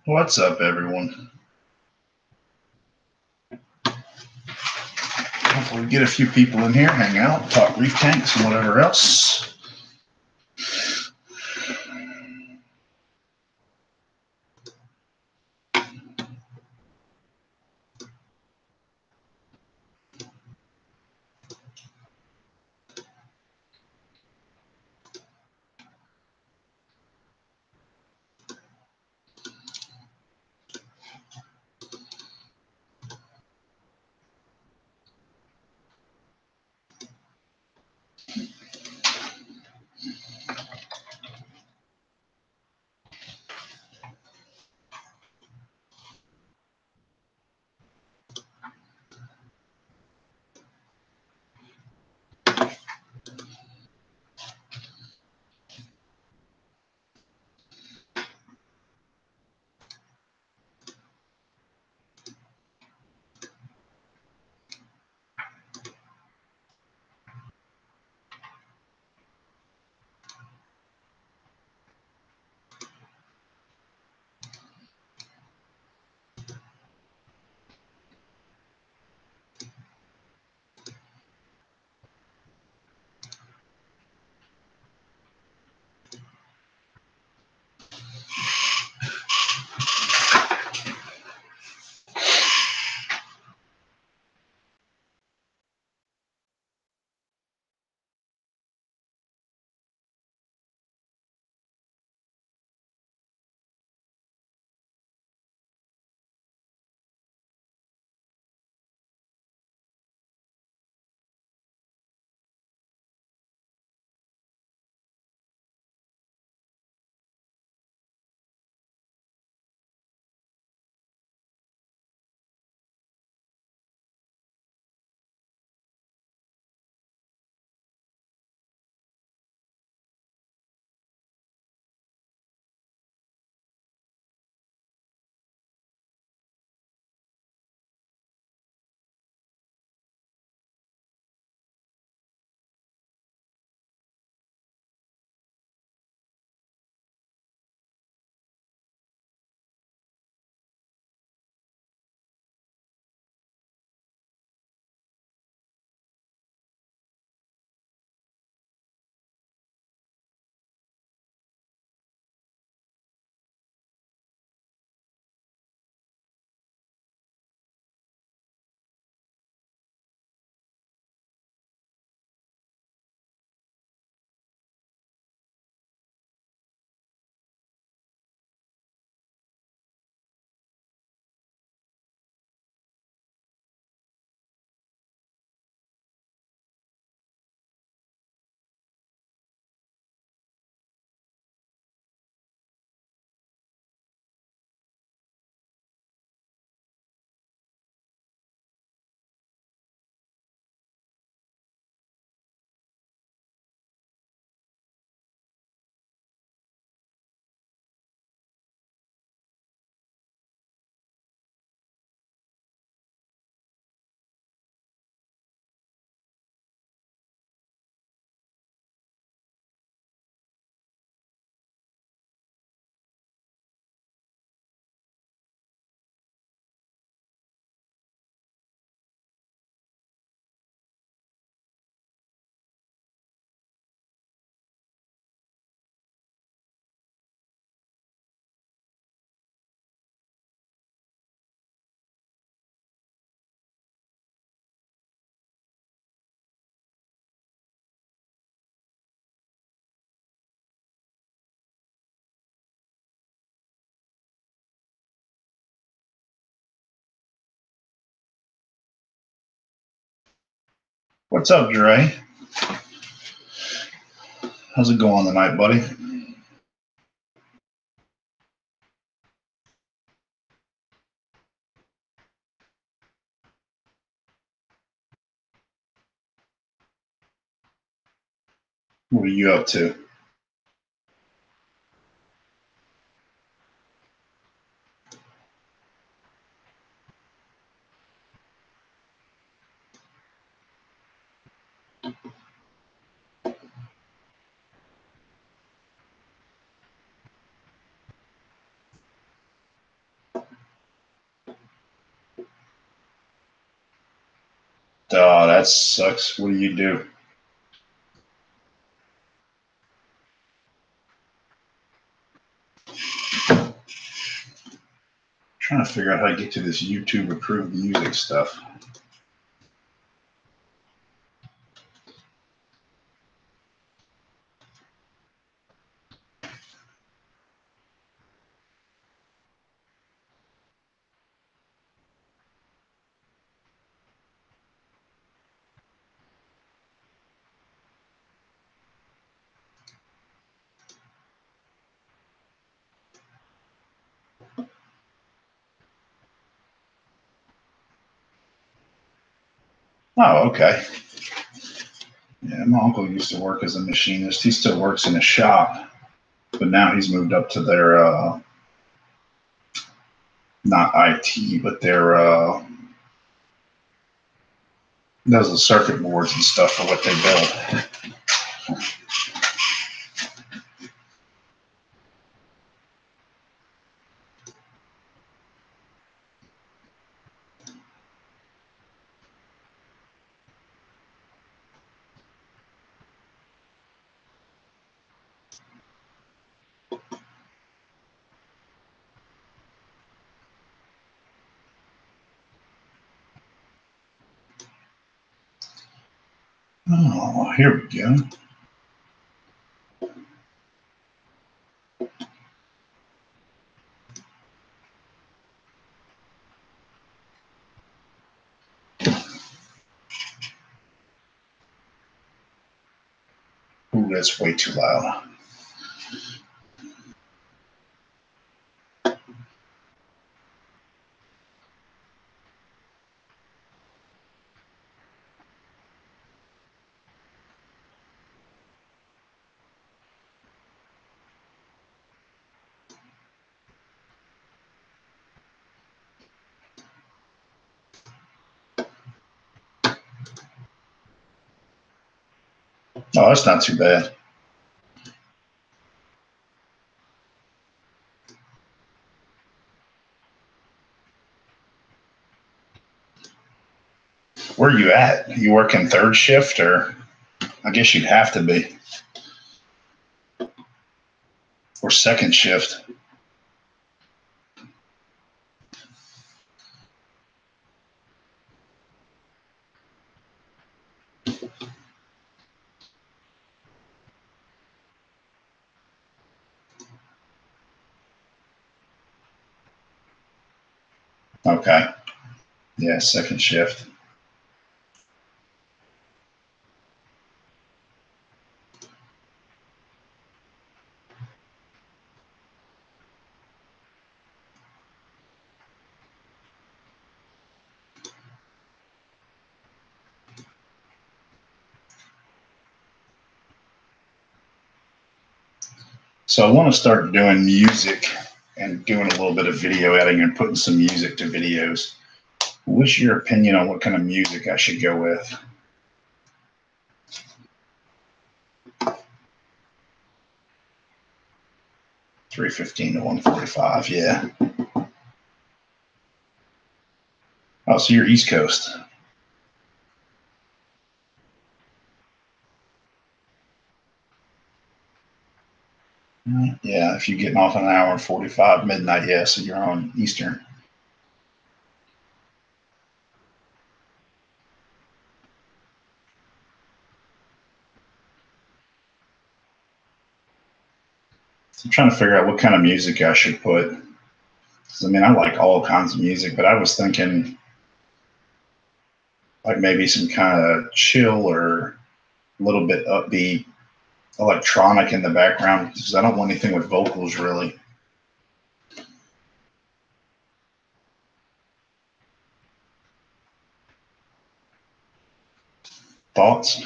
What's up, everyone? Hopefully, get a few people in here, hang out, talk reef tanks and whatever else. What's up, Dre? How's it going tonight, buddy? What are you up to? Oh, that sucks. What do you do? Trying to figure out how to get to this YouTube approved music stuff. Oh, okay. Yeah, my uncle used to work as a machinist. He still works in a shop, but now he's moved up to their not IT, but their does the circuit boards and stuff for what they build. Oh, here we go. Ooh, that's way too loud. Oh, that's not too bad. Where are you at? You working third shift, or I guess you'd have to be, or second shift. Okay. Yeah, second shift. So I want to start doing music and doing a little bit of video editing and putting some music to videos. What's your opinion on what kind of music I should go with? 315 to 145, yeah. Oh, so you're East Coast. Yeah, if you're getting off an hour and 45 midnight, yeah, so you're on Eastern. So I'm trying to figure out what kind of music I should put. 'Cause, I mean, I like all kinds of music, but I was thinking like maybe some kind of chill or a little bit upbeat electronic in the background because I don't want anything with vocals really. Thoughts?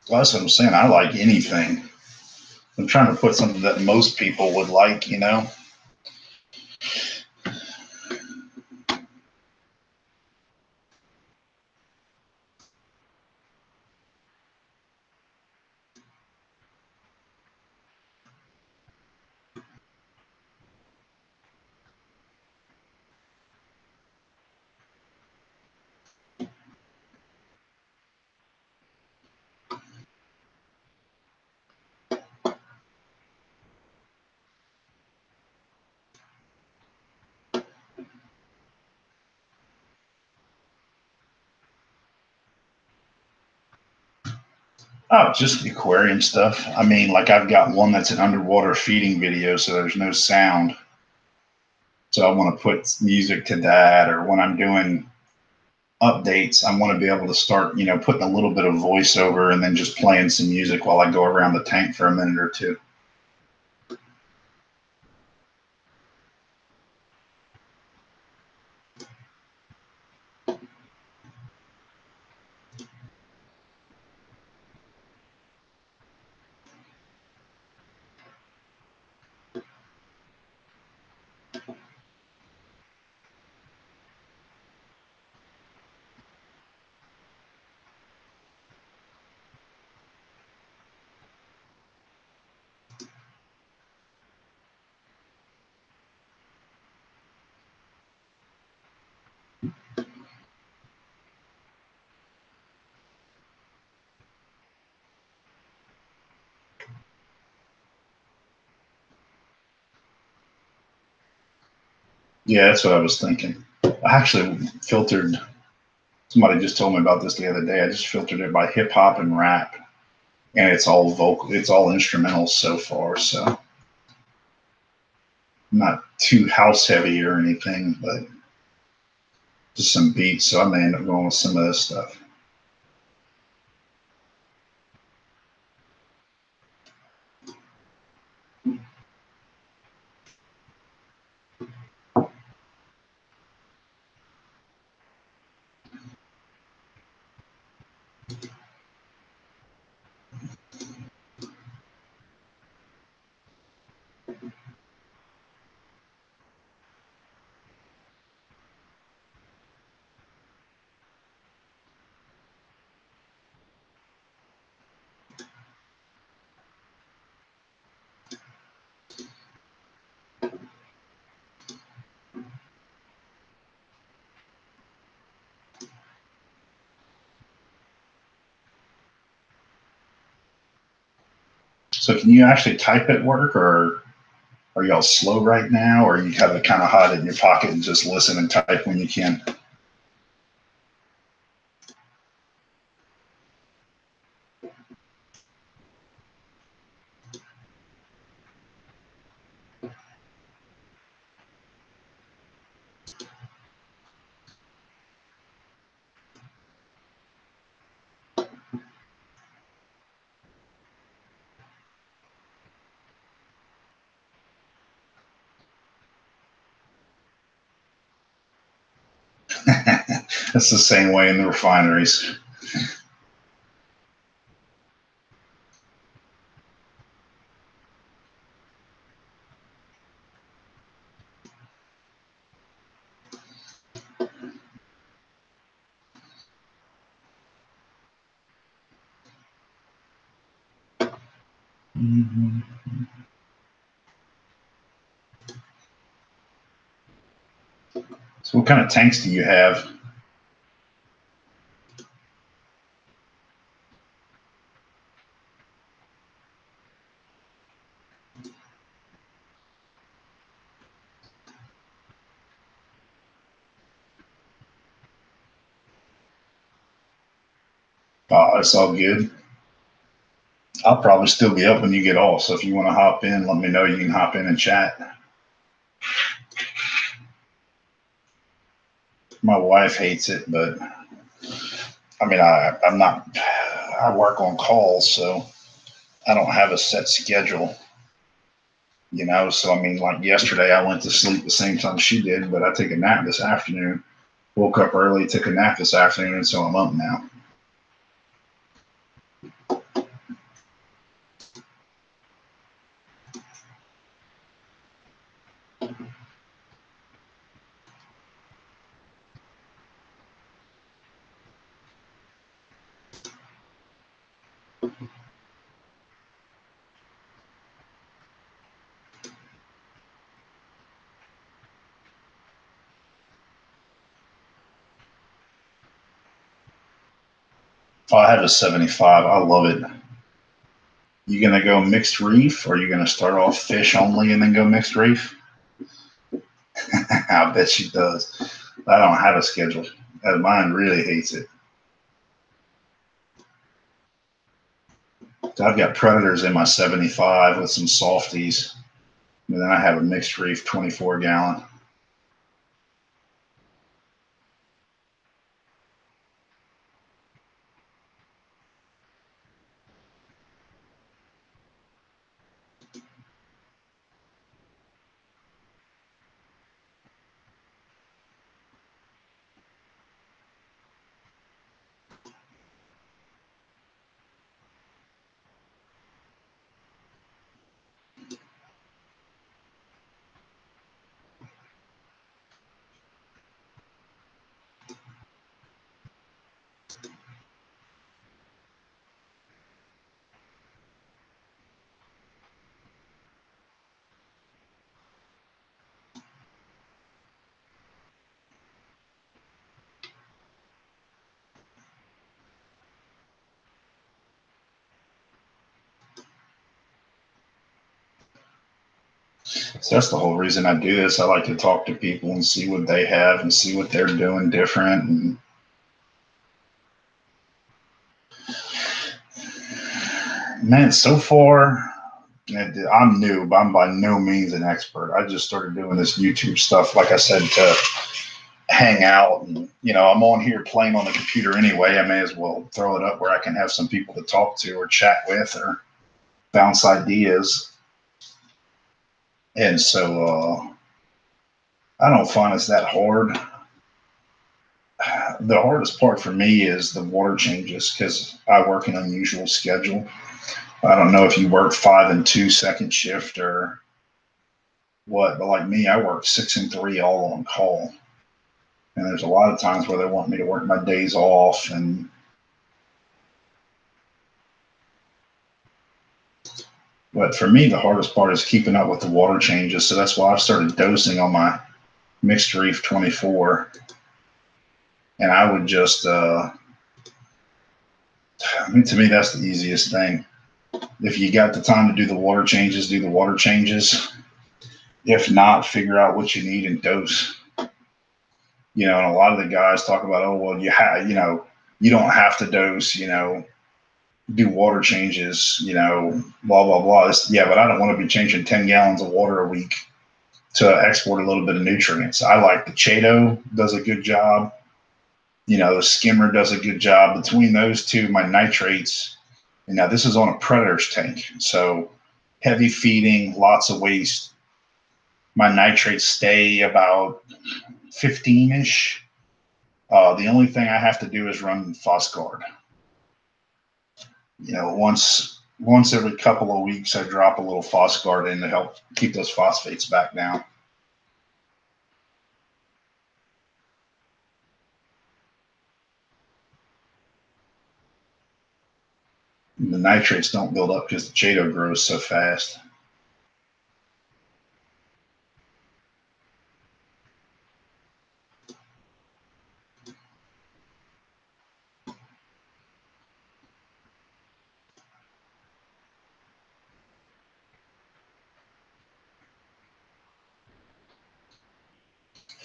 Well, that's what I'm saying. I like anything. I'm trying to put something that most people would like, you know? Oh, just aquarium stuff. I mean, like I've got one that's an underwater feeding video, so there's no sound. So I want to put music to that, or when I'm doing updates, I want to be able to start, you know, putting a little bit of voiceover and then just playing some music while I go around the tank for a minute or two. Yeah, that's what I was thinking. I actually filtered, somebody just told me about this the other day. I just filtered it by hip hop and rap, and it's all vocal, it's all instrumental so far. So I'm not too house heavy or anything, but just some beats. So I may end up going with some of this stuff. So can you actually type at work, or are y'all slow right now, or you have it kind of hide it in your pocket and just listen and type when you can? It's the same way in the refineries. Mm-hmm. So what kind of tanks do you have? Oh, it's all good. I'll probably still be up when you get off. So if you want to hop in, let me know. You can hop in and chat. My wife hates it, but I mean, I'm not, I work on calls, so I don't have a set schedule, you know? So, I mean, like yesterday, I went to sleep the same time she did, but I took a nap this afternoon, woke up early, took a nap this afternoon, and so I'm up now. Oh, I have a 75. I love it. You gonna go mixed reef, or you gonna start off fish only and then go mixed reef? I bet she does. I don't have a schedule. Mine really hates it. So I've got predators in my 75 with some softies, and then I have a mixed reef 24-gallon. So that's the whole reason I do this. I like to talk to people and see what they have and see what they're doing different. And man, so far, I'm new, but I'm by no means an expert. I just started doing this YouTube stuff, like I said, to hang out. And, I'm on here playing on the computer anyway. I may as well throw it up where I can have some people to talk to or chat with or bounce ideas. And so I don't find it's that hard. The hardest part for me is the water changes because I work an unusual schedule. I don't know if you work 5 and 2 second shift or what, but like me, I work 6 and 3 all on call. And there's a lot of times where they want me to work my days off. But for me, the hardest part is keeping up with the water changes. So that's why I've started dosing on my mixed reef 24. And I would just, to me, that's the easiest thing. If you got the time to do the water changes, do the water changes. If not, figure out what you need and dose. And a lot of the guys talk about, oh, well, you don't have to dose, do water changes, blah, blah, blah. Yeah, but I don't want to be changing 10 gallons of water a week to export a little bit of nutrients. I like the Chato does a good job. The skimmer does a good job. Between those two, my nitrates, and now this is on a predator's tank. So heavy feeding, lots of waste. My nitrates stay about 15-ish. The only thing I have to do is run Phosguard. Once every couple of weeks, I drop a little Phosguard in to help keep those phosphates back down. And the nitrates don't build up because the Chato grows so fast.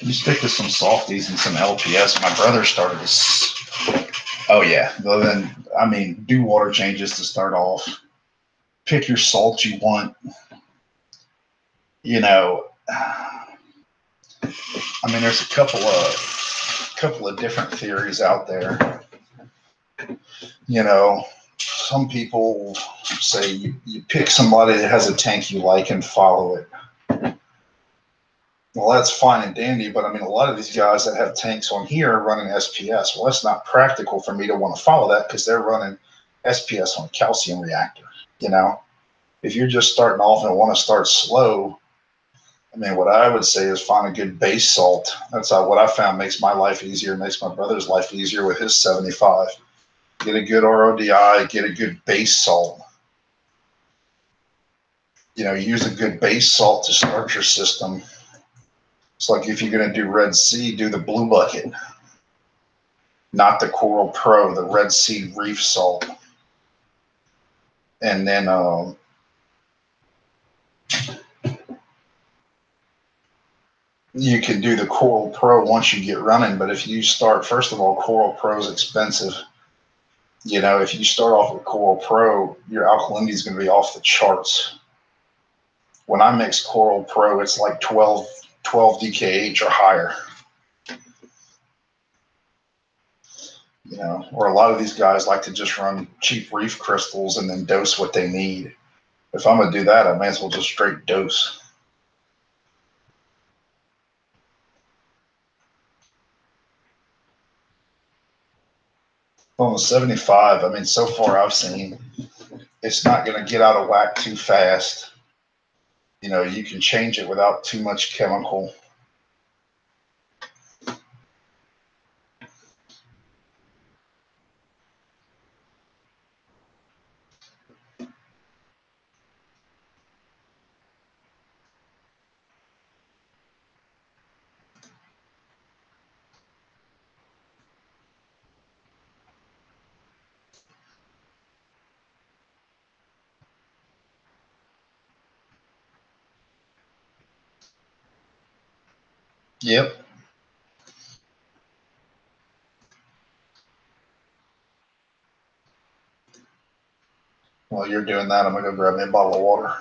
You stick to some softies and some LPS. My brother started this. Oh yeah. Well, then, do water changes to start off. Pick your salt you want. There's a couple of different theories out there. Some people say you pick somebody that has a tank you like and follow it. Well, that's fine and dandy, but a lot of these guys that have tanks on here are running SPS. Well, that's not practical for me to want to follow that because they're running SPS on a calcium reactor. If you're just starting off and want to start slow, I mean, what I would say is find a good base salt. That's what I found makes my life easier, makes my brother's life easier with his 75. Get a good RODI, get a good base salt. You know, use a good base salt to start your system. It's like if you're going to do Red Sea, do the blue bucket, not the Coral Pro, the Red Sea reef salt. And then you can do the Coral Pro once you get running. But if you start, first of all, Coral Pro is expensive. You know, if you start off with Coral Pro, your alkalinity is going to be off the charts. When I mix Coral Pro, it's like 12 DKH or higher. You know, or a lot of these guys like to just run cheap reef crystals and then dose what they need. If I'm going to do that, I may as well just straight dose. On the 75, I mean, so far I've seen it's not going to get out of whack too fast. You know, you can change it without too much chemical. Yep. While you're doing that, I'm going to go grab me a bottle of water.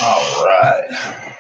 All right.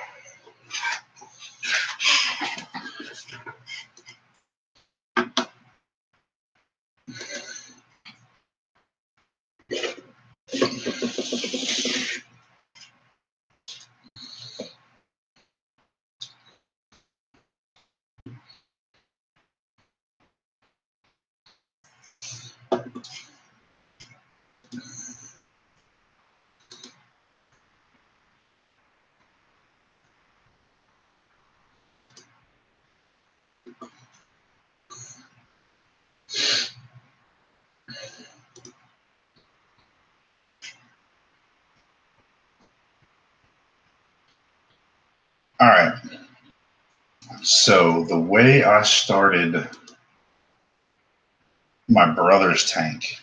All right. So the way I started my brother's tank,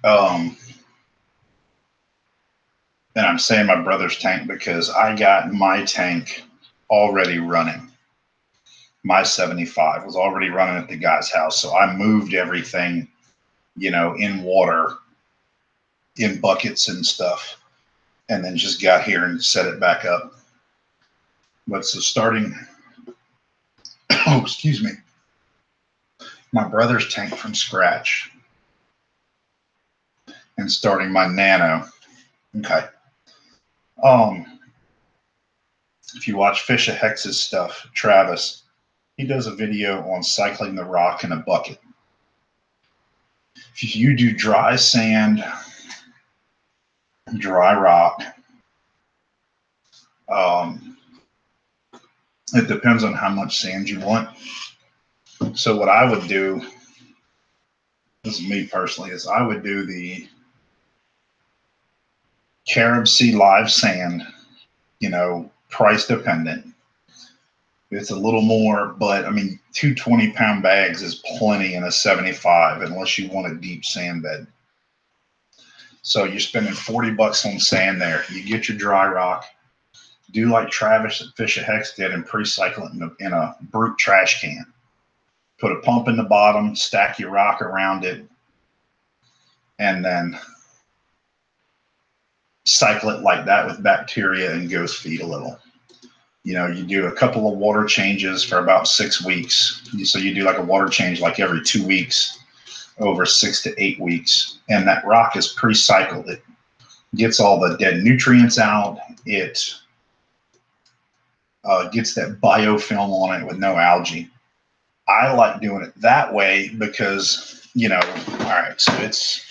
and I'm saying my brother's tank because I got my tank already running. My 75 was already running at the guy's house. So I moved everything, in water, in buckets and stuff, and then just got here and set it back up. But so starting, oh, excuse me, my brother's tank from scratch and starting my nano. Okay. If you watch Fish of Hex's stuff, Travis, he does a video on cycling the rock in a bucket. If you do dry sand, dry rock, it depends on how much sand you want. So what I would do, this is me personally, is I would do the Carib Sea live sand, price dependent. It's a little more, but I mean, 2 20-pound bags is plenty in a 75 unless you want a deep sand bed. So you're spending $40 on sand there. You get your dry rock, do like Travis at Fish of Hex did and pre-cycle it in a brute trash can. Put a pump in the bottom, stack your rock around it, and then cycle it like that with bacteria and ghost feed a little. You do a couple of water changes for about 6 weeks. So you do like a water change like every 2 weeks over 6 to 8 weeks. And that rock is pre-cycled. It gets all the dead nutrients out. It gets that biofilm on it with no algae. I like doing it that way because, all right, so it's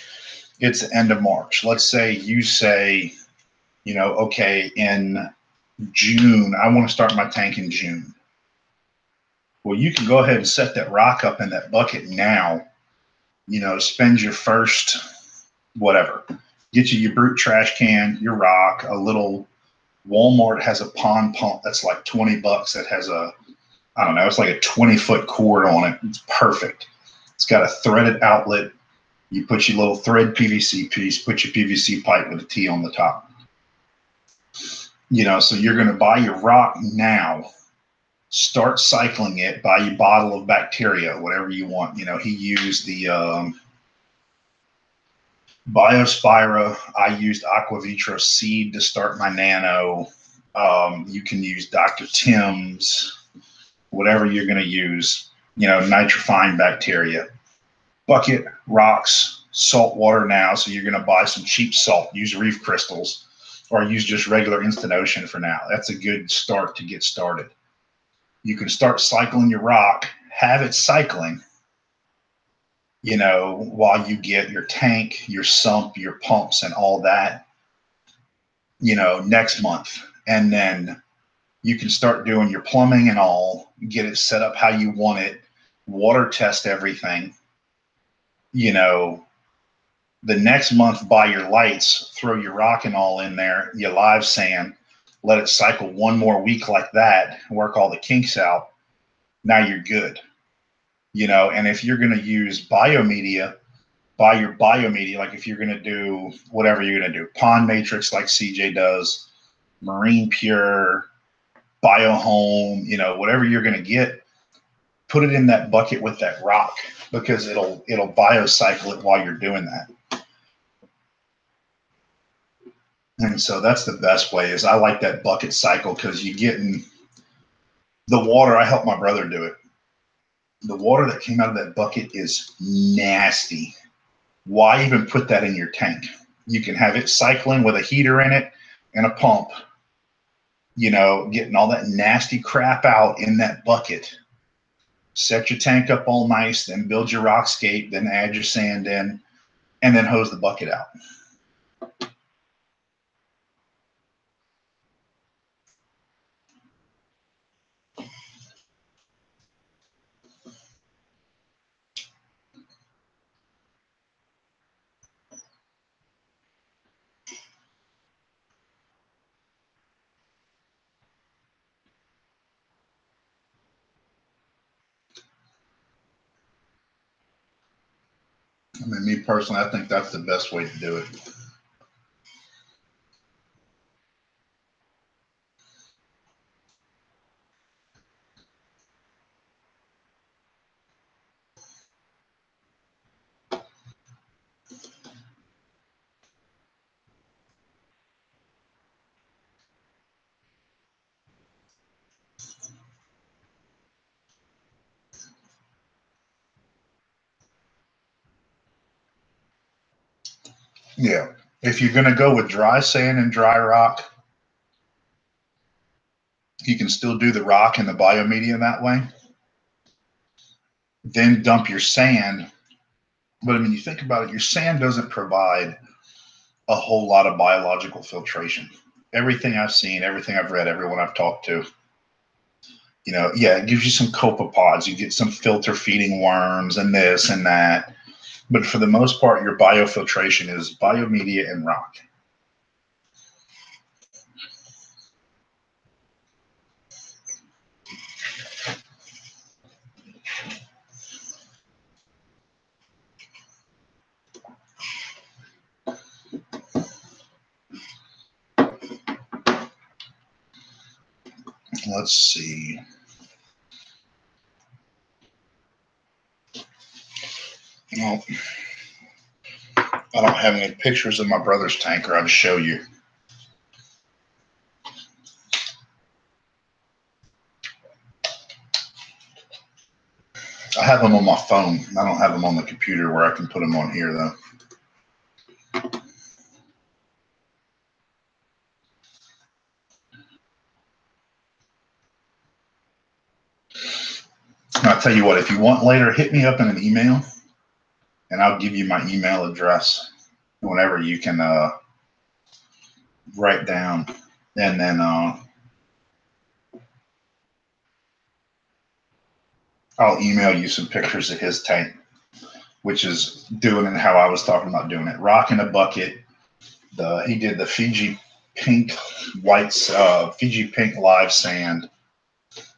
the end of March. Let's say you say, okay, in June, I want to start my tank in June. Well, you can go ahead and set that rock up in that bucket now, spend your first, whatever, get you your brute trash can, your rock, a little, Walmart has a pond pump that's like $20 that has I don't know, it's like a 20-foot cord on it. It's perfect. It's got a threaded outlet. You put your little thread PVC piece, put your PVC pipe with a T on the top. So you're going to buy your rock now, start cycling it, buy your bottle of bacteria, whatever you want. He used the Biospira. I used Aquavitro seed to start my nano. You can use Dr. Tim's, whatever you're going to use, nitrifying bacteria. Bucket, rocks, salt water now. So you're going to buy some cheap salt, use reef crystals, or use just regular instant ocean for now. That's a good start to get started. You can start cycling your rock, have it cycling, while you get your tank, your sump, your pumps, and all that, next month. And then you can start doing your plumbing and all, get it set up how you want it, water test everything. The next month, buy your lights, throw your rock and all in there, your live sand, let it cycle 1 more week like that, work all the kinks out. Now you're good. And if you're going to use biomedia, buy your biomedia. Like if you're going to do whatever you're going to do, Pond Matrix like CJ does, Marine Pure, Biohome, whatever you're going to get, put it in that bucket with that rock because it'll biocycle it while you're doing that. And so that's the best way is I like that bucket cycle because you get in the water. I helped my brother do it. The water that came out of that bucket is nasty. Why even put that in your tank? You can have it cycling with a heater in it and a pump, you know, getting all that nasty crap out in that bucket. Set your tank up all nice, then build your rockscape, then add your sand in, and then hose the bucket out. I mean, me personally, I think that's the best way to do it. Yeah. If you're going to go with dry sand and dry rock, you can still do the rock and the biomedia that way. Then dump your sand. But I mean, you think about it, your sand doesn't provide a whole lot of biological filtration. Everything I've seen, everything I've read, everyone I've talked to, you know, yeah, it gives you some copepods. You get some filter feeding worms and this and that. But for the most part, your biofiltration is biomedia and rock. Let's see. Well, I don't have any pictures of my brother's tanker. I'd show you. I have them on my phone. I don't have them on the computer where I can put them on here, though. And I'll tell you what, if you want later, hit me up in an email, and I'll give you my email address whenever you can write down. And then I'll email you some pictures of his tank, which is doing it how I was talking about doing it. Rock in a bucket. He did the Fiji pink Fiji pink live sand,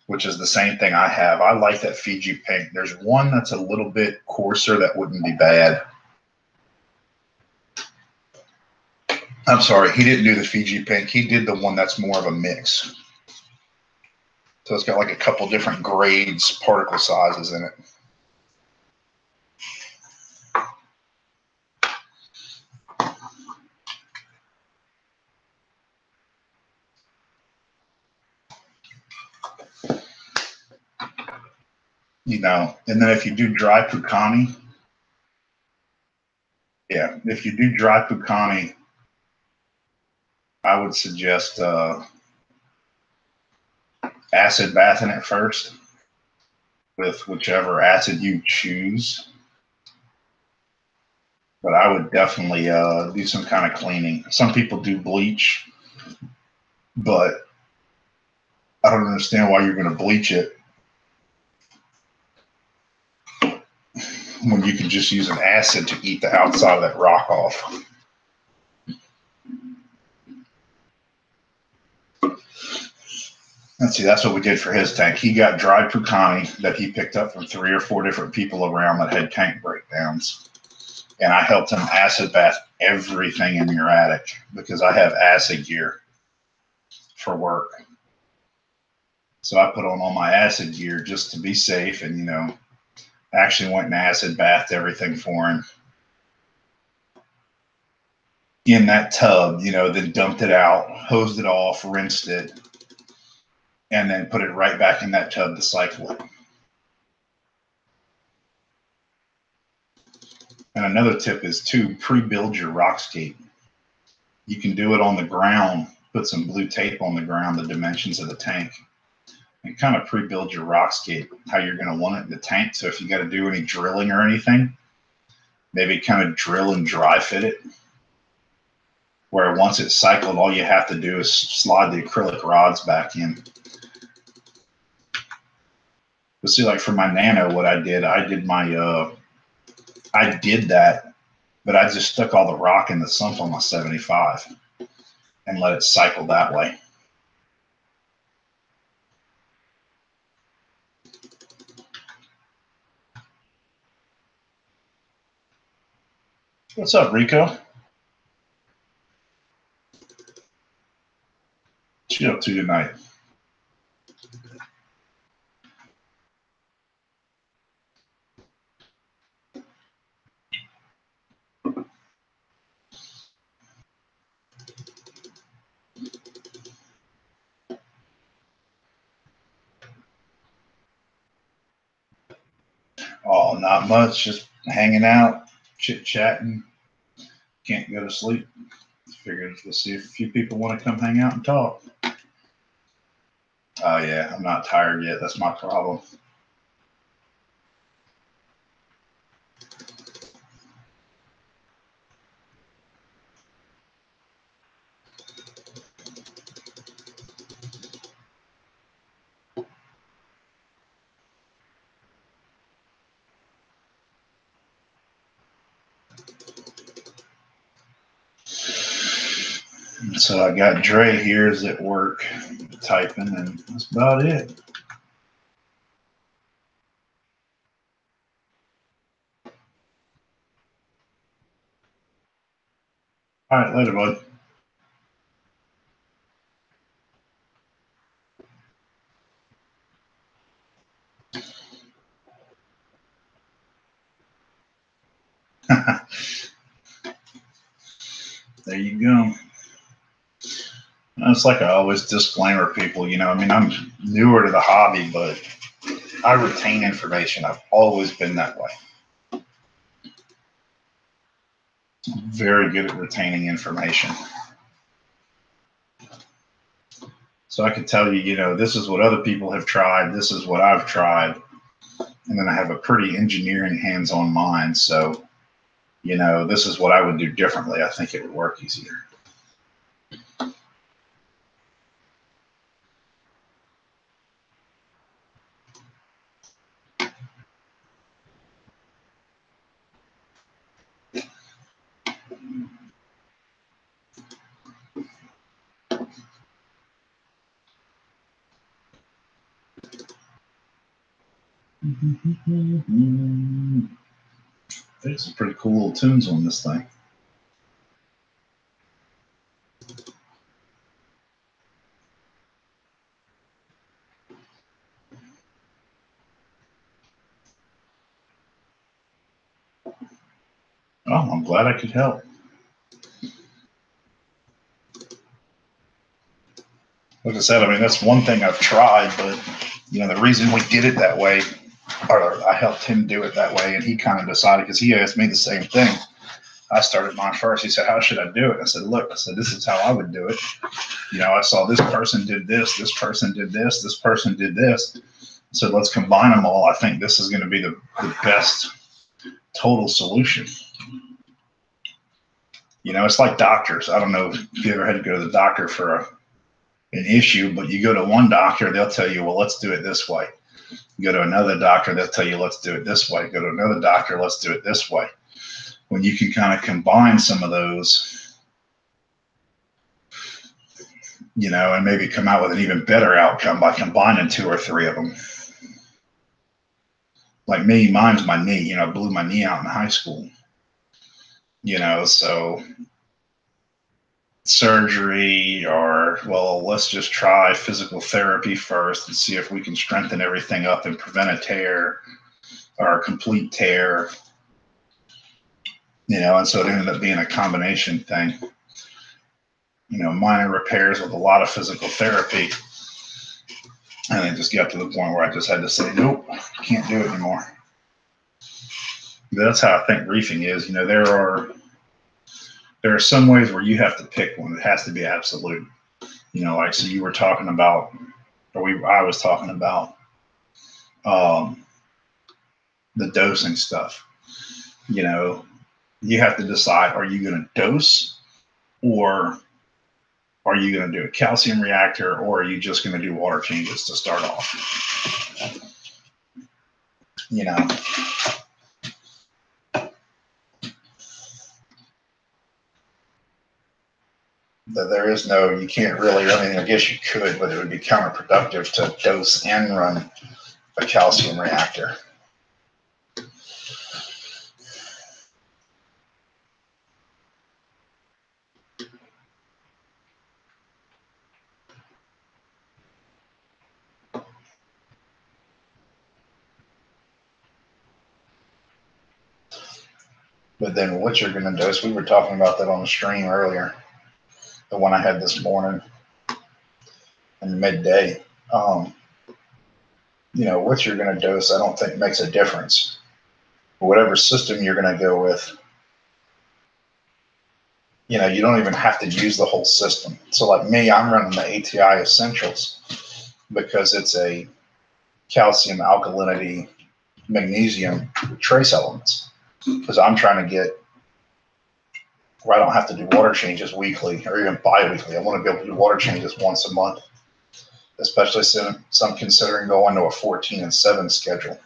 which is the same thing I have. I like that Fiji pink. There's one that's a little bit coarser that wouldn't be bad. I'm sorry, he didn't do the Fiji pink. He did the one that's more of a mix. So it's got like a couple different grades, particle sizes in it. You know, and then if you do dry Pukani, yeah, if you do dry Pukani, I would suggest acid bathing it first with whichever acid you choose. But I would definitely do some kind of cleaning. Some people do bleach, but I don't understand why you're going to bleach it when you can just use an acid to eat the outside of that rock off. Let's see, that's what we did for his tank. He got dry Pukani that he picked up from 3 or 4 different people around that had tank breakdowns. And I helped him acid bath everything in your attic because I have acid gear for work. So I put on all my acid gear just to be safe and, you know, actually went and acid bathed everything for him. in that tub, you know, then dumped it out, hosed it off, rinsed it, and then put it right back in that tub to cycle it. And another tip is to pre-build your rockscape. You can do it on the ground, put some blue tape on the ground, the dimensions of the tank, and kind of pre-build your rockscape, how you're going to want it in the tank. So if you got to do any drilling or anything, maybe kind of drill and dry fit it, where once it's cycled, all you have to do is slide the acrylic rods back in. But see, like for my Nano, what I did that, but I just stuck all the rock in the sump on my 75 and let it cycle that way. What's up, Rico? What you up to tonight? Oh, not much. Just hanging out, chit-chatting. Can't go to sleep. Figured let's see if a few people want to come hang out and talk. Oh, yeah. I'm not tired yet. That's my problem. So I got Dre here is at work typing, and that's about it. All right, later, bud. There you go. It's like I always disclaimer people, you know, I mean, I'm newer to the hobby, but I retain information. I've always been that way. I'm very good at retaining information. So I can tell you, you know, this is what other people have tried. This is what I've tried. And then I have a pretty engineering hands-on mind. So, you know, this is what I would do differently. I think it would work easier. There's some pretty cool little tunes on this thing. Oh, I'm glad I could help. Like I said, I mean, that's one thing I've tried, but, you know, the reason we did it that way, or I helped him do it that way, and he kind of decided, because he asked me the same thing. I started mine first. He said, how should I do it? I said, look, I said, this is how I would do it. You know, I saw this person did this person did this person did this. So let's combine them all. I think this is going to be the best total solution. You know, it's like doctors. I don't know if you ever had to go to the doctor for an issue, but you go to one doctor, they'll tell you, well, let's do it this way. You go to another doctor, they'll tell you, let's do it this way. Go to another doctor, let's do it this way. When you can kind of combine some of those, you know, and maybe come out with an even better outcome by combining 2 or 3 of them. Like me, mine's my knee. You know, I blew my knee out in high school. You know, so surgery, or, well, let's just try physical therapy first and see if we can strengthen everything up and prevent a tear or a complete tear. You know, and so it ended up being a combination thing. minor repairs with a lot of physical therapy. And it just got to the point where I just had to say, nope, can't do it anymore. That's how I think reefing is. There are some ways where you have to pick one. It has to be absolute. Like, so you were talking about, I was talking about um, the dosing stuff. You have to decide, are you going to dose, or are you going to do a calcium reactor, or are you just going to do water changes to start off? You know, there is no, you can't really, I mean, I guess you could, but it would be counterproductive to dose and run a calcium reactor. But then what you're going to dose, we were talking about that on the stream earlier, the one I had this morning and midday. What you're going to dose, I don't think makes a difference. Whatever system you're going to go with, you don't even have to use the whole system. So like me, I'm running the ATI Essentials because it's a calcium, alkalinity, magnesium trace elements. Because I'm trying to get where I don't have to do water changes weekly or even bi-weekly. I want to be able to do water changes once a month, especially since I'm considering going to a 14-7 schedule.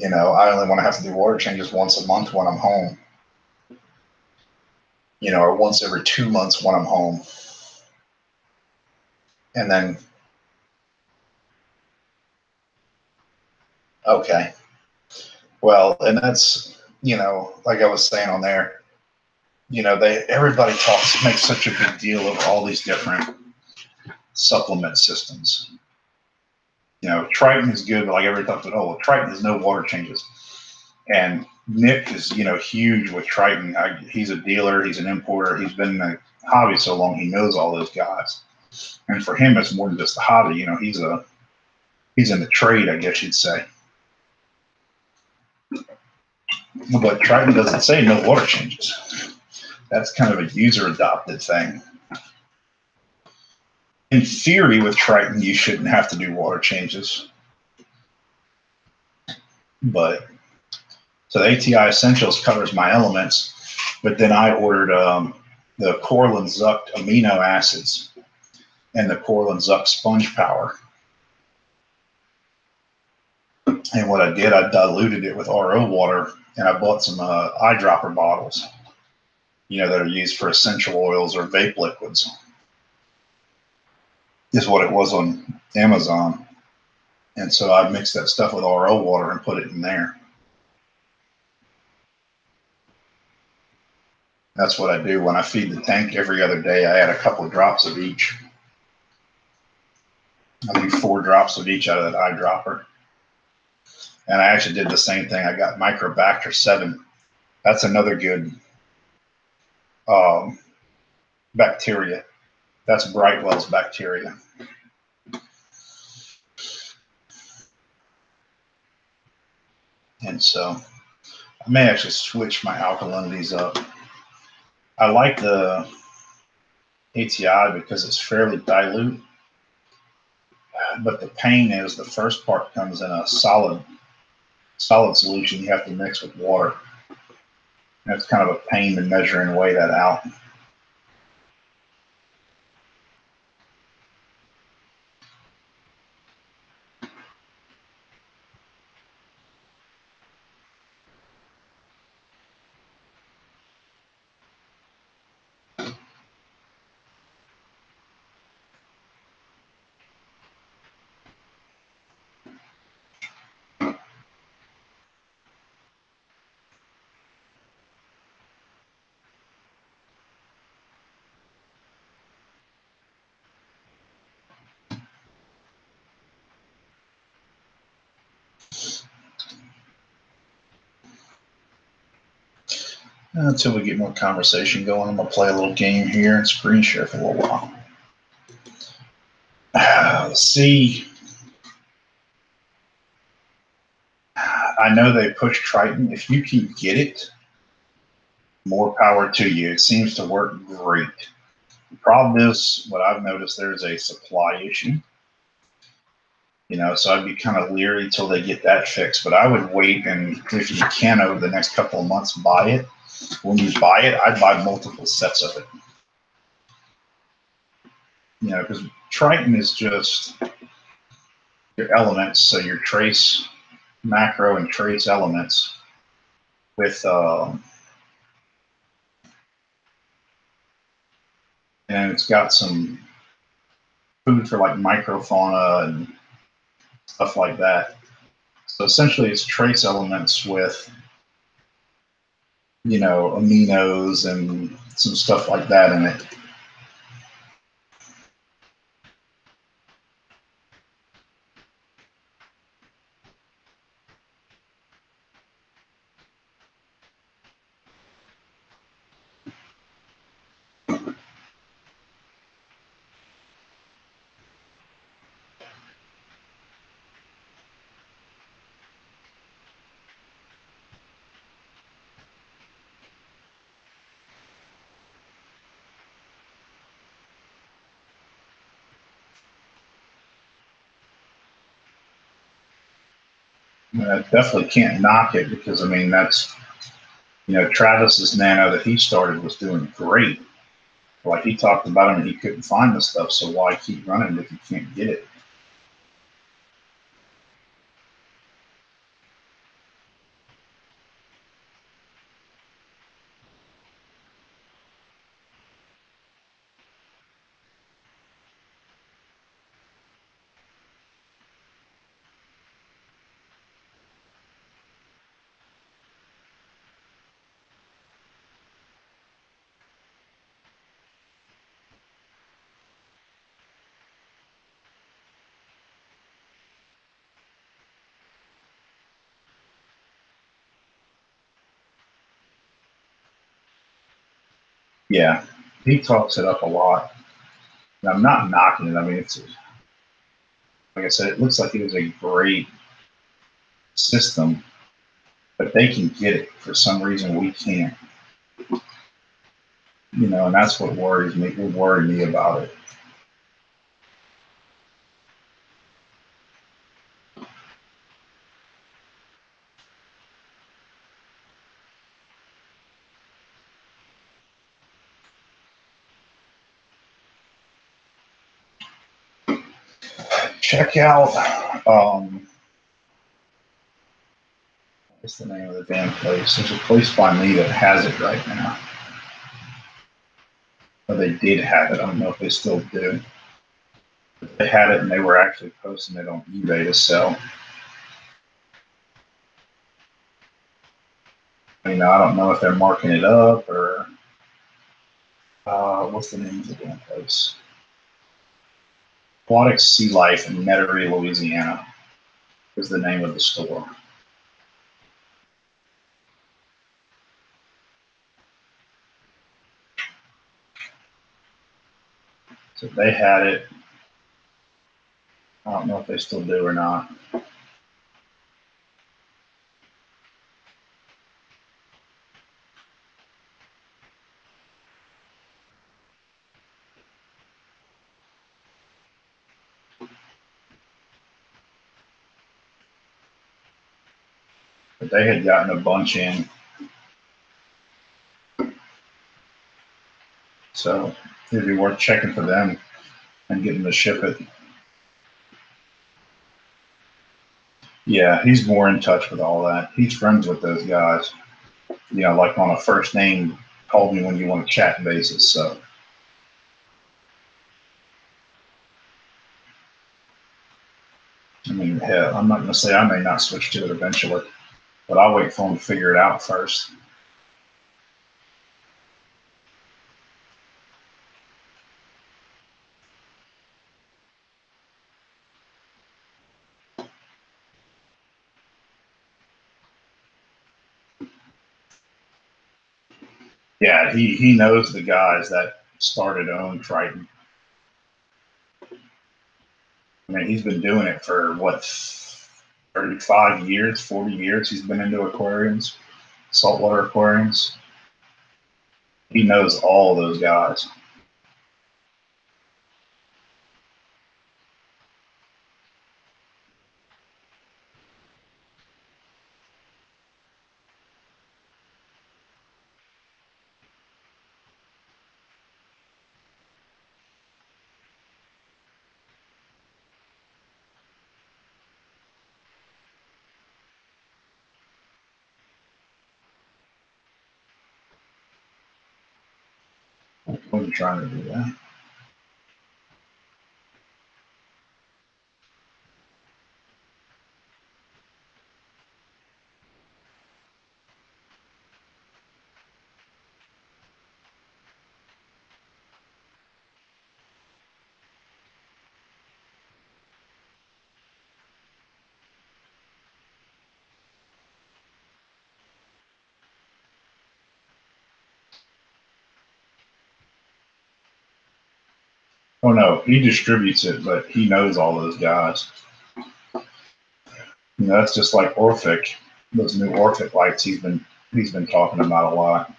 I only want to have to do water changes once a month when I'm home, or once every 2 months when I'm home. And then, okay. Well, and that's, like I was saying on there, everybody makes such a big deal of all these different supplement systems. Triton is good, but like everybody thought that, oh, well, Triton is no water changes. And Nick is, huge with Triton. He's a dealer, he's an importer, he's been in the hobby so long, he knows all those guys. And for him, it's more than just a hobby. He's in the trade, I guess you'd say. But Triton doesn't say no water changes. That's kind of a user adopted thing. In theory, with Triton, you shouldn't have to do water changes. But so the ATI Essentials covers my elements, but then I ordered the Corlin Zuck amino acids and the Corlin Zuck sponge power. And what I did, I diluted it with RO water, and I bought some eyedropper bottles, that are used for essential oils or vape liquids. Is what it was on Amazon. And so I mixed that stuff with RO water and put it in there. That's what I do when I feed the tank every other day. I add a couple of drops of each. I do 4 drops of each out of that eyedropper. And I actually did the same thing. I got Microbacter 7. That's another good bacteria. That's Brightwell's bacteria. And so I may actually switch my alkalinities up. I like the ATI because it's fairly dilute, but the pain is the first part comes in a solid solution you have to mix with water. And it's kind of a pain to measure and weigh that out. Until we get more conversation going, I'm gonna play a little game here and screen share for a little while. Let's see. I know they push Triton. If you can get it, more power to you. It seems to work great. The problem is, what I've noticed, there's a supply issue. So I'd be kind of leery till they get that fixed. But I would wait, and if you can, over the next couple of months, buy it. When you buy it, I'd buy multiple sets of it. Because Triton is just your elements, so your trace macro and trace elements with, and it's got some food for like microfauna and stuff like that. So essentially, it's trace elements with, aminos and some stuff like that in it. I definitely can't knock it because, that's, Travis's nano that he started was doing great. Like he talked about him and he couldn't find the stuff, so why keep running if you can't get it? Yeah, he talks it up a lot. And I'm not knocking it. It's, like I said, it looks like it is a great system, but they can get it. For some reason, we can't. And that's what worries me. Would worry me about it. Check out. What's the name of the damn place? There's a place by me that has it right now. Or they did have it. I don't know if they still do. But they had it and they were actually posting it on eBay to sell. I don't know if they're marking it up or what's the name of the damn place? Aquatic Sea Life in Metairie, Louisiana is the name of the store. So they had it. I don't know if they still do or not. But they had gotten a bunch in. So it'd be worth checking for them and getting to ship it. Yeah, he's more in touch with all that. He's friends with those guys. Like on a first name, call me when you want to chat basis. So hell, I'm not going to say I may not switch to it eventually, but I'll wait for him to figure it out first. Yeah, he knows the guys that started own Triton. I mean, he's been doing it for what, 35 years, 40 years. He's been into aquariums, saltwater aquariums. He knows all those guys. I wasn't trying to do that. Oh no, he distributes it, but he knows all those guys. You know, that's just like Orphic. Those new Orphic lights he's been talking about a lot.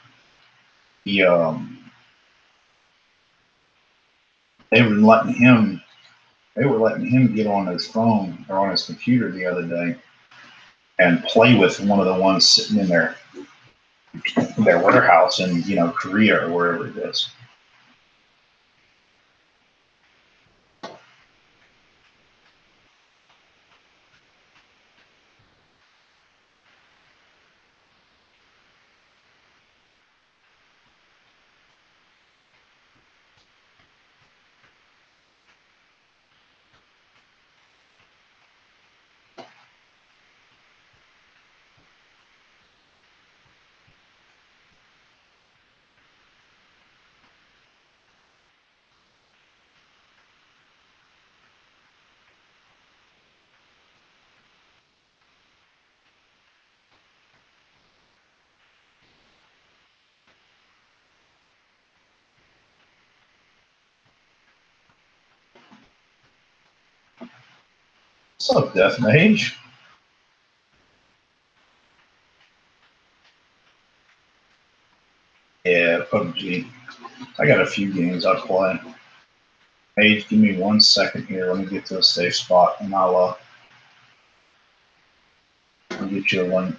He they were letting him they were letting him get on his phone or on his computer the other day and play with one of the ones sitting in their warehouse in, Korea or wherever it is. What's up, Death Mage? Yeah, PUBG. I got a few games I play. Mage, give me 1 second here. Let me get to a safe spot and I'll get you a link.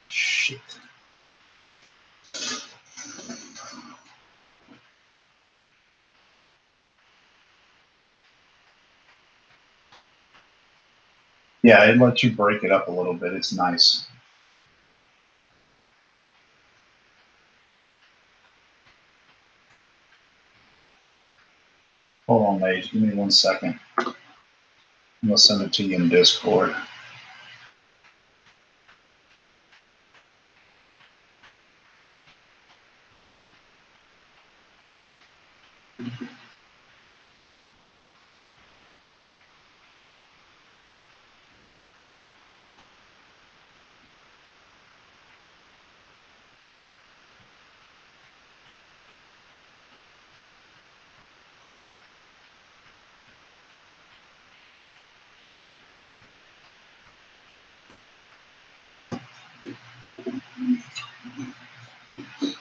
Shit. Yeah, it lets you break it up a little bit. It's nice. Hold on, Mage. Give me 1 second. I'm going to send it to you in Discord.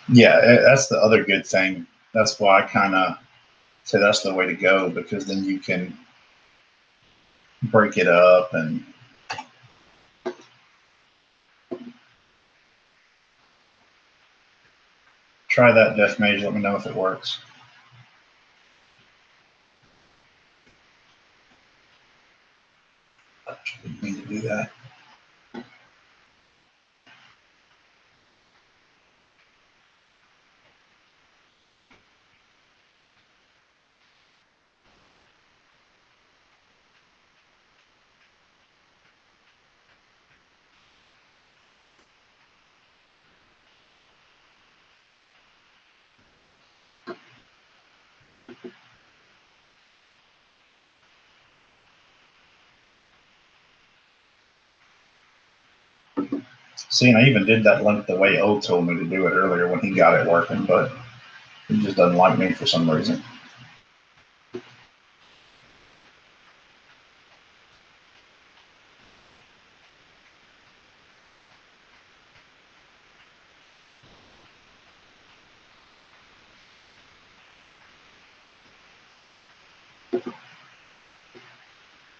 Yeah, that's the other good thing. That's why I kind of say that's the way to go, because then you can break it up and try that, Death Mage. Let me know if it works. I didn't mean to do that. See, and I even did that link the way O told me to do it earlier when he got it working, but he just doesn't like me for some reason.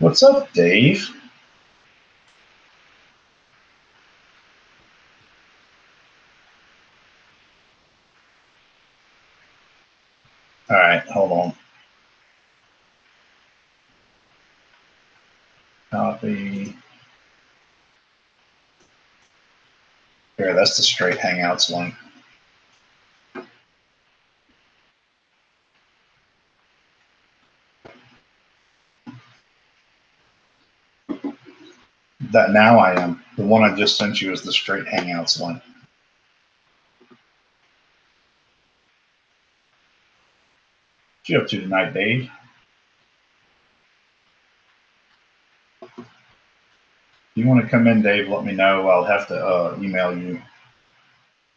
What's up, Dave? All right, hold on. Copy. Here, that's the straight Hangouts link. That now I am. The one I just sent you is the straight Hangouts link. What you up to tonight, Dave? If you want to come in, Dave, let me know. I'll have to email you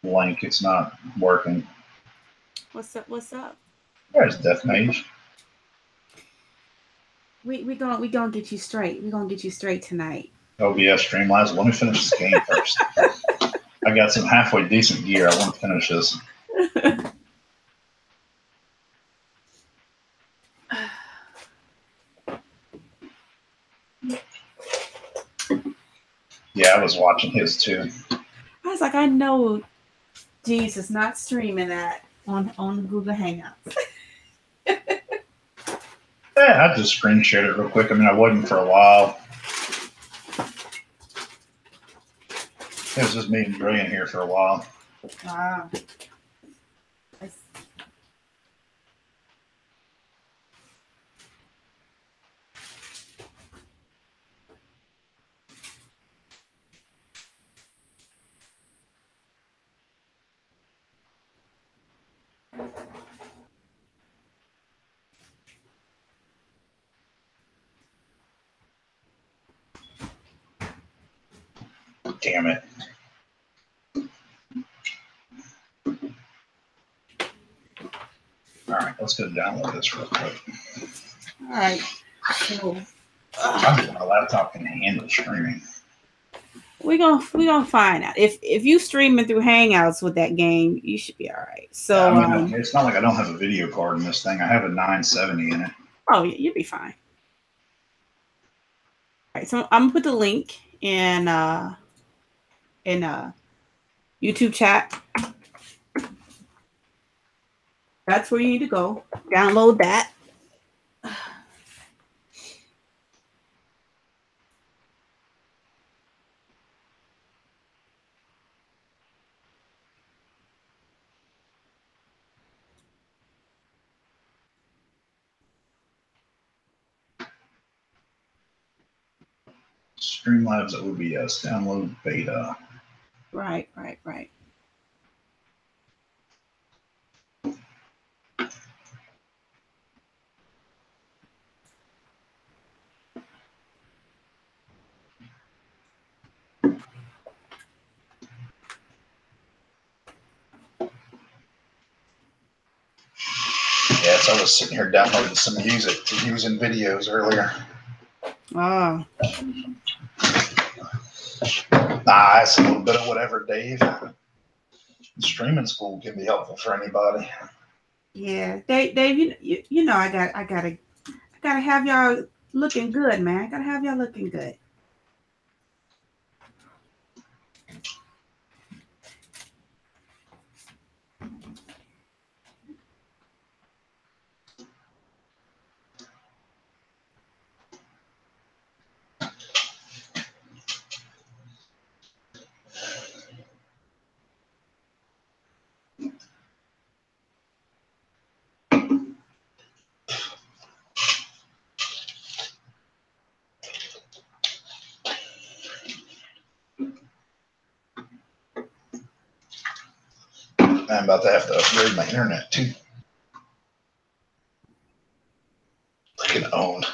the link. It's not working. What's up? What's up? There's Death Mage. We gonna get you straight. We gonna get you straight tonight. OBS Streamlabs. Let me finish this game first. I got some halfway decent gear. I want to finish this. Yeah, I was watching his too. I was like, I know Jesus not streaming that on Google Hangouts. Yeah, I just screen shared it real quick. I mean, I wasn't for a while. It was just me and Dre in here for a while. Wow. Damn it. All right, let's go download this real quick. All right. So I think my laptop can handle streaming. we gonna find out. If you streaming through Hangouts with that game, you should be all right. So I mean, it's not like I don't have a video card in this thing. I have a 970 in it. Oh, you'll be fine. right, so I'm gonna put the link in YouTube chat. That's where you need to go. Download that. Streamlabs OBS, download beta. Right. Yes, I was sitting here downloading some music to use in videos earlier. Oh. Nah, it's a little bit of whatever, Dave. Streaming school can be helpful for anybody. Yeah, Dave, you know I gotta have y'all looking good, man. I gotta have y'all looking good. I'm about to have to upgrade my internet too. Fucking owned.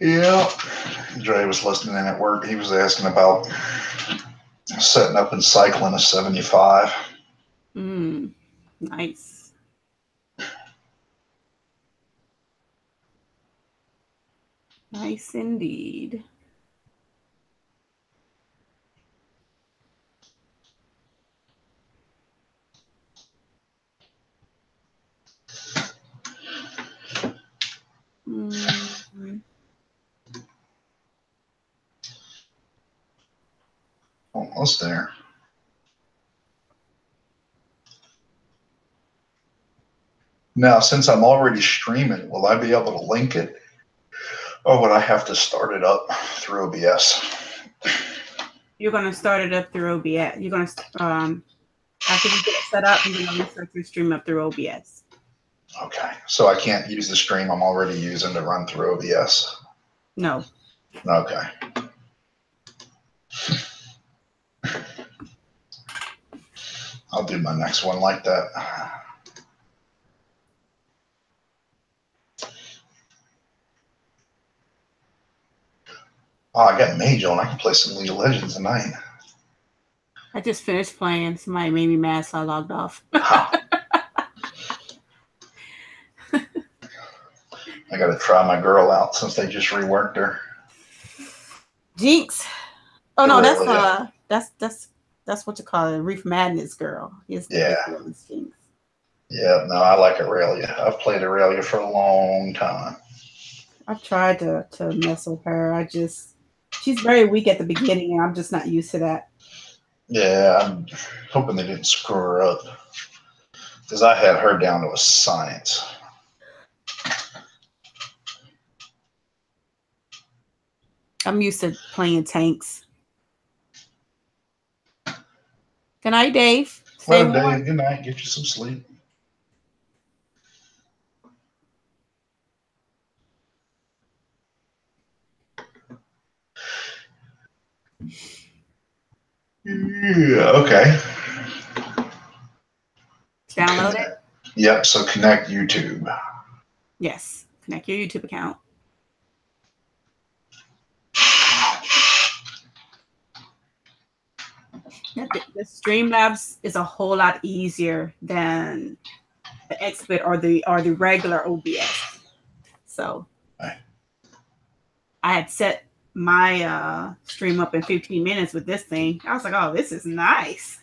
Yeah. Dre was listening in at work. He was asking about setting up and cycling a 75. Nice. Nice indeed. Almost there. Now, since I'm already streaming, will I be able to link it? Or would I have to start it up through OBS? You're gonna start it up through OBS. You're gonna after you get it set up, you're gonna restart your stream up through OBS. Okay, so I can't use the stream I'm already using to run through OBS? No. Okay. I'll do my next one like that. Oh, I got Mage on. I can play some League of Legends tonight. I just finished playing. Somebody made me mad, so I logged off. I got to try my girl out since they just reworked her. Jinx. Oh no, that's what you call it, Reef Madness girl. Yeah. Jinx. Yeah, no, I like Aurelia. I've played Aurelia for a long time. I've tried to mess with her. She's very weak at the beginning, and I'm just not used to that. Yeah, I'm hoping they didn't screw her up. Because I had her down to a science. I'm used to playing tanks. Good night, Dave. Well, Dave, good night. Get you some sleep. Yeah, okay. Download it? Yep, so connect YouTube. Yes, connect your YouTube account. The Streamlabs is a whole lot easier than the XSplit or the regular OBS. So I had set my stream up in 15 minutes with this thing. I was like, oh, this is nice.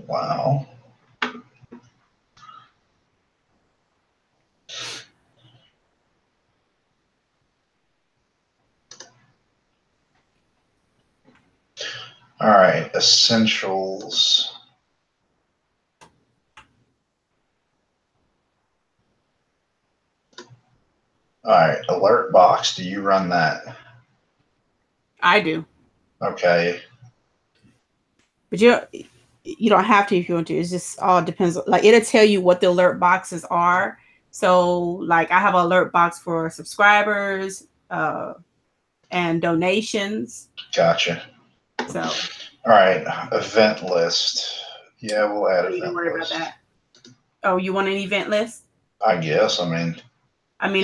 Wow. All right, essentials. All right, alert box. Do you run that? I do. Okay. But you don't have to if you want to. It's just all depends. Like it'll tell you what the alert boxes are. So like I have an alert box for subscribers and donations. Gotcha. So. All right, event list. Yeah, we'll add event list. About that. Oh, you want an event list? I guess. I mean, an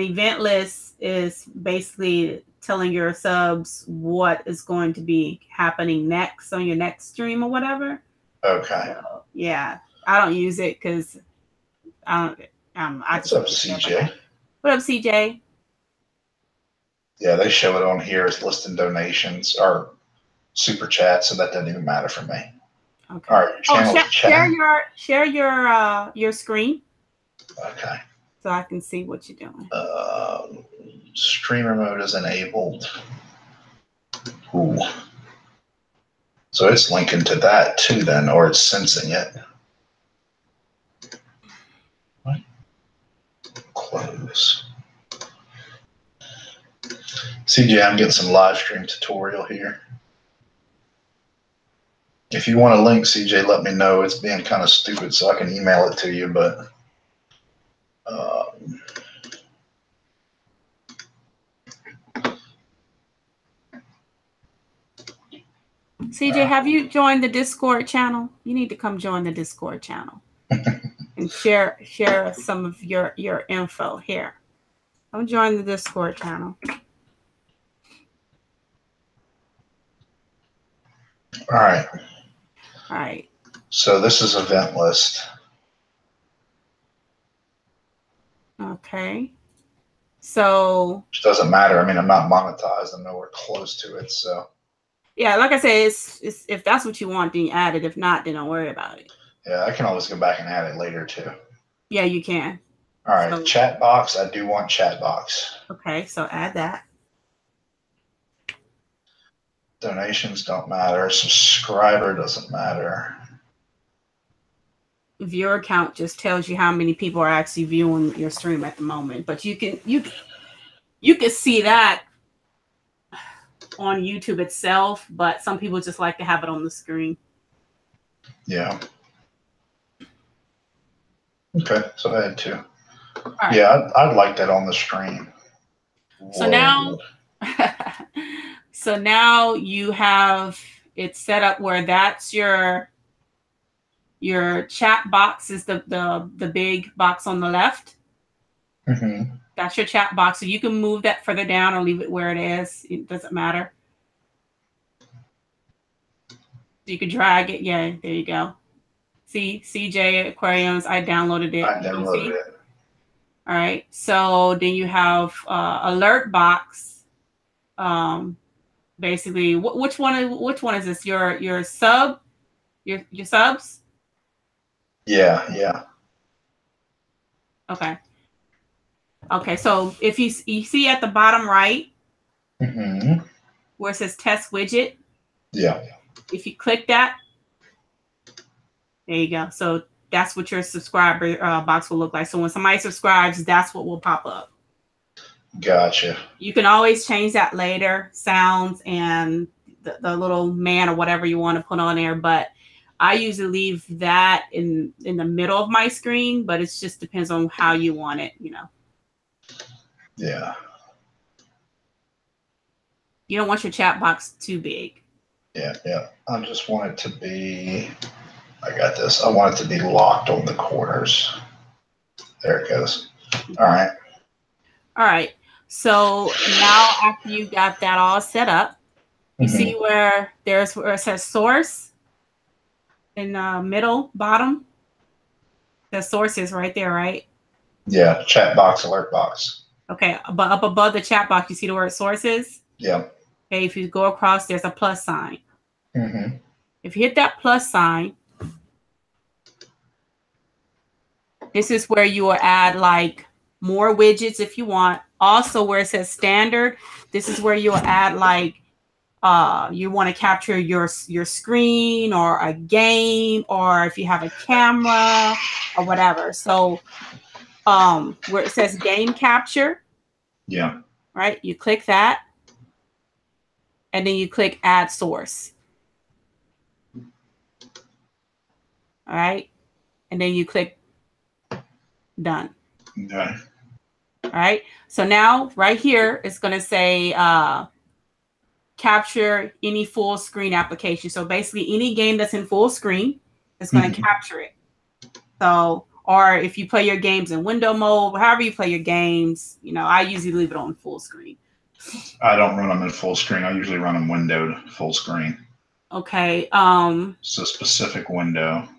event list is basically telling your subs what is going to be happening next on your next stream or whatever. Okay. So, yeah, I don't use it because I don't. What's up, CJ? What up, CJ? Yeah, they show it on here as listing donations or super chat, so that doesn't even matter for me. Okay. All right. Share your screen. Okay. So I can see what you're doing. Streamer mode is enabled. Ooh. So it's linking to that too then, or it's sensing it. What? Close. CJ, I'm getting some live stream tutorial here. If you want a link, CJ, let me know. It's being kind of stupid, so I can email it to you, but CJ, have you joined the Discord channel? You need to come join the Discord channel and share some of your info here. Come join the Discord channel. All right. All right. So this is event list. Okay. So. Which doesn't matter. I mean, I'm not monetized. I'm nowhere close to it. So. Yeah, like I said, it's if that's what you want, then you add it. If not, then don't worry about it. Yeah, I can always go back and add it later too. Yeah, you can. All right, so, chat box. I do want chat box. Okay, so add that. Donations don't matter. Subscriber doesn't matter. Viewer count just tells you how many people are actually viewing your stream at the moment. But you can see that on YouTube itself, but some people just like to have it on the screen. Yeah. Okay, so I had two. Right. Yeah, I'd like that on the stream. So now, you have it set up where that's your chat box is the big box on the left. Mm-hmm. That's your chat box. So you can move that further down or leave it where it is. It doesn't matter. You can drag it. Yeah, there you go. See, CJ Aquariums, I downloaded it. I downloaded it. All right. So then you have alert box. Basically, which one is this? Your sub? Your subs? Yeah. Okay. Okay, so if you see at the bottom right, mm-hmm. where it says test widget, yeah. If you click that, there you go. So that's what your subscriber box will look like. So when somebody subscribes, that's what will pop up. Gotcha. You can always change that later, sounds and the little man or whatever you want to put on there. But I usually leave that in the middle of my screen, but it just depends on how you want it, you know. Yeah. You don't want your chat box too big. Yeah, yeah. I just want it to be, I got this. I want it to be locked on the corners. There it goes. All right. All right. So now after you got that all set up, you see where it says source in the middle bottom? The source is right there, right? Yeah, chat box, alert box. Okay, but up above the chat box, you see the word sources? Yeah. Okay, if you go across, there's a plus sign. Mm-hmm. If you hit that plus sign, this is where you will add like more widgets if you want. Also, where it says standard, this is where you'll add like you want to capture your screen or a game, or if you have a camera or whatever. So where it says game capture, Yeah. right? You click that, and then you click add source. All right. And then you click done. Okay. All right. So now right here, it's going to say capture any full screen application. So basically any game that's in full screen, it's going to capture it. So, or if you play your games in window mode, however you play your games, you know, I usually leave it on full screen. I don't run them in full screen. I usually run them windowed full screen. Okay. It's a specific window.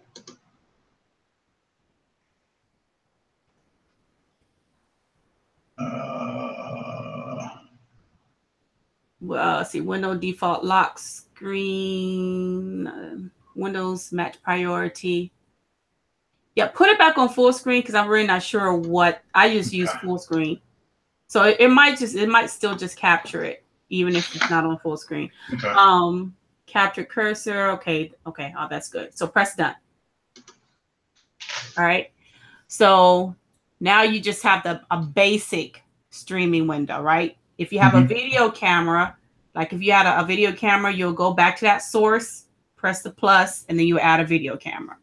Well, see, window default lock screen, Windows match priority. Yeah, put it back on full screen because I'm really not sure what I just use full screen. So it might still just capture it, even if it's not on full screen. Okay. Capture cursor. Okay. Oh, that's good. So press done. All right. So now you just have a basic streaming window, right? If you have a video camera, like if you had a video camera, you'll go back to that source, press the plus, and then you add a video camera.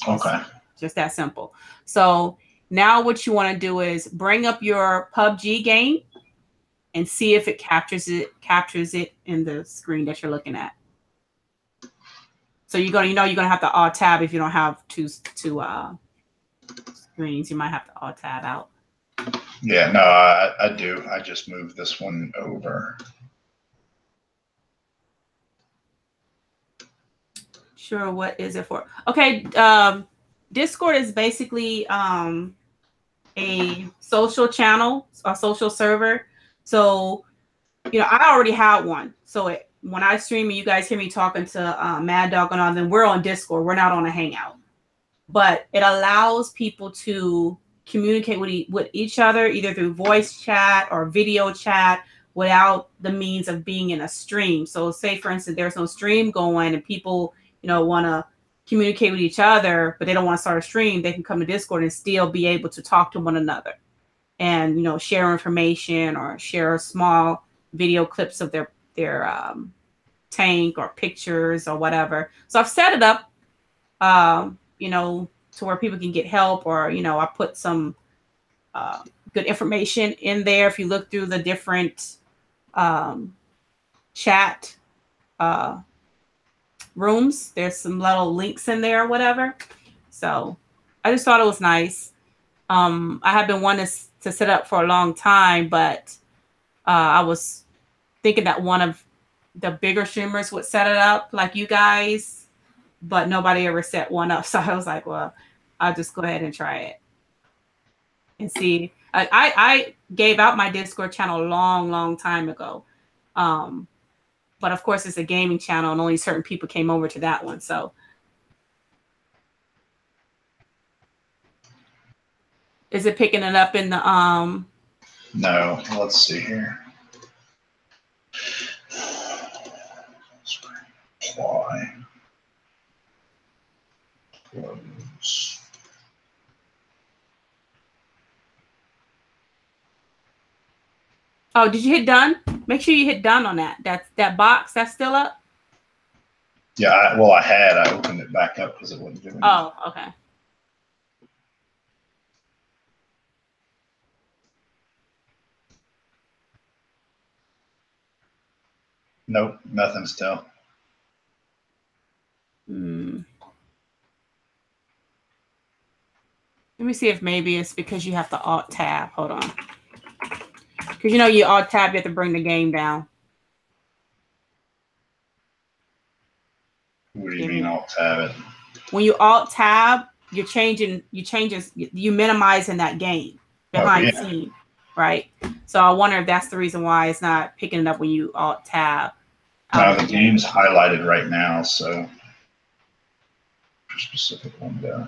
Okay. Just that simple. So now what you want to do is bring up your PUBG game and see if it captures it in the screen that you're looking at. So you're gonna have to alt tab if you don't have two screens. You might have to alt tab out. Yeah, no, I do. I just moved this one over. Sure, what is it for? Okay, Discord is basically a social channel, a social server. So, you know, I already had one. So when I stream and you guys hear me talking to Mad Dog and all, then we're on Discord. We're not on a hangout. But it allows people to communicate with each other, either through voice chat or video chat, without the means of being in a stream. So say, for instance, there's no stream going and people, you know, want to communicate with each other, but they don't want to start a stream, they can come to Discord and still be able to talk to one another and, you know, share information or share small video clips of their tank or pictures or whatever. So I've set it up, you know, to where people can get help, or, you know, I put some good information in there. If you look through the different chat rooms, there's some little links in there or whatever. So I just thought it was nice. I have been wanting to set up for a long time, but I was thinking that one of the bigger streamers would set it up like you guys, but nobody ever set one up. So I was like, well, I'll just go ahead and try it and see. I gave out my Discord channel a long time ago. But of course it's a gaming channel and only certain people came over to that one. So is it picking it up in the No, let's see here. Apply. Close. Oh, did you hit done? Make sure you hit done on that. That box that's still up. Yeah, I opened it back up because it wasn't doing. Oh, okay. Nope, nothing still. Let me see if maybe it's because you have to alt tab. Hold on. Because you know you alt tab, you have to bring the game down. What do you mean alt tab it? When you alt tab, you minimizing that game behind the scene, right? So I wonder if that's the reason why it's not picking it up when you alt tab. The game's highlighted right now, so specific window.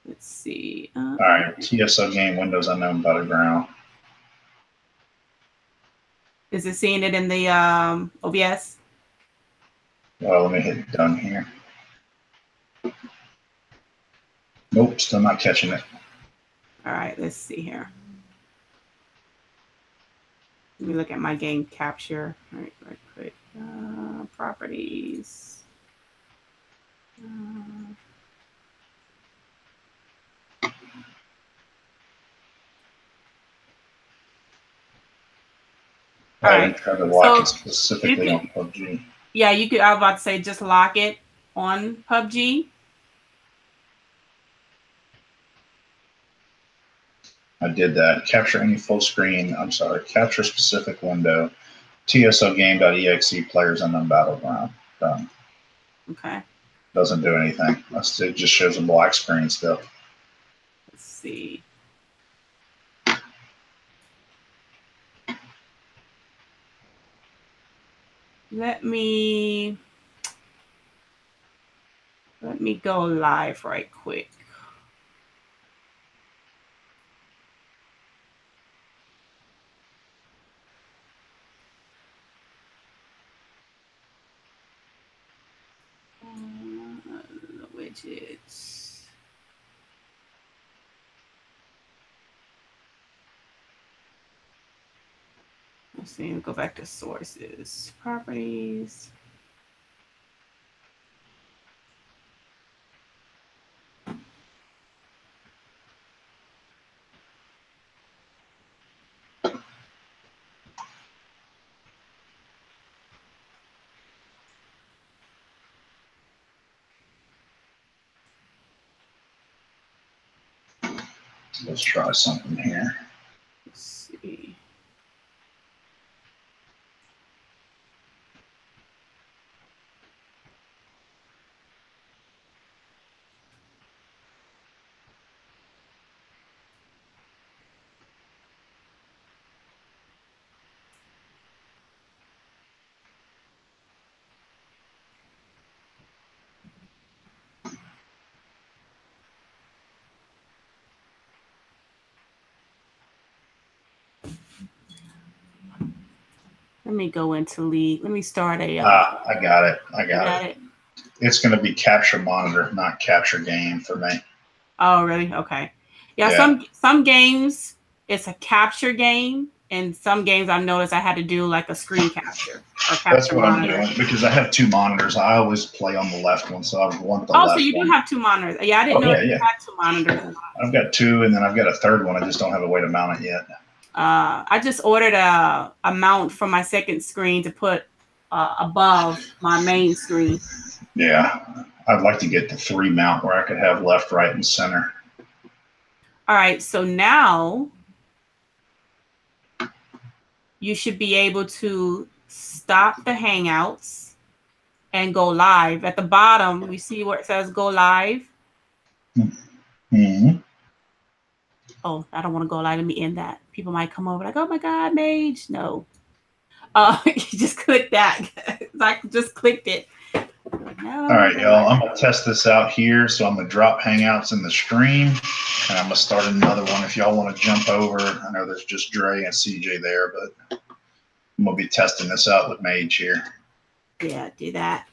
Let's see. All right, TSO game, Windows Unknown Battleground. Is it seeing it in the OBS? Well, let me hit done here. Nope, still not catching it. All right, let's see here. Let me look at my game capture. All right, right quick. Properties. All right. Try to lock it specifically on PUBG. Yeah, you could. I was about to say just lock it on PUBG. I did that. Capture any full screen. I'm sorry. Capture specific window. TSO game.exe players unknown battleground. Done. Okay. Doesn't do anything. It just shows a black screen still. Let's see. Let me go live right quick. Widgets. Let's see. We'll go back to sources, properties. Let's try something here. Let's see. Let me go into lead. Let me start a. I got it. I got it. It's going to be capture monitor, not capture game for me. Oh, really? Okay. Yeah. Some games it's a capture game, and some games I've noticed I had to do like a screen capture or capture. That's what monitor. I'm doing because I have two monitors. I always play on the left one, so I want the left one. Oh, so you do have two monitors? Yeah, I didn't know you had two monitors. I've got two, and then I've got a third one. I just don't have a way to mount it yet. I just ordered a mount for my second screen to put above my main screen. Yeah, I'd like to get the 3 mount where I could have left, right, and center. All right, so now you should be able to stop the Hangouts and go live. At the bottom, you see where it says go live? Mm-hmm. Oh, I don't want to go live. Let me end that. People might come over like, oh my God, Mage. No. You just click that. I just clicked it. No, all right, y'all. I'm going to test this out here. So I'm going to drop Hangouts in the stream, and I'm going to start another one. If y'all want to jump over, I know there's just Dre and CJ there, but I'm going to be testing this out with Mage here. Yeah, do that.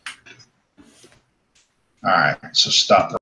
All right, so stop the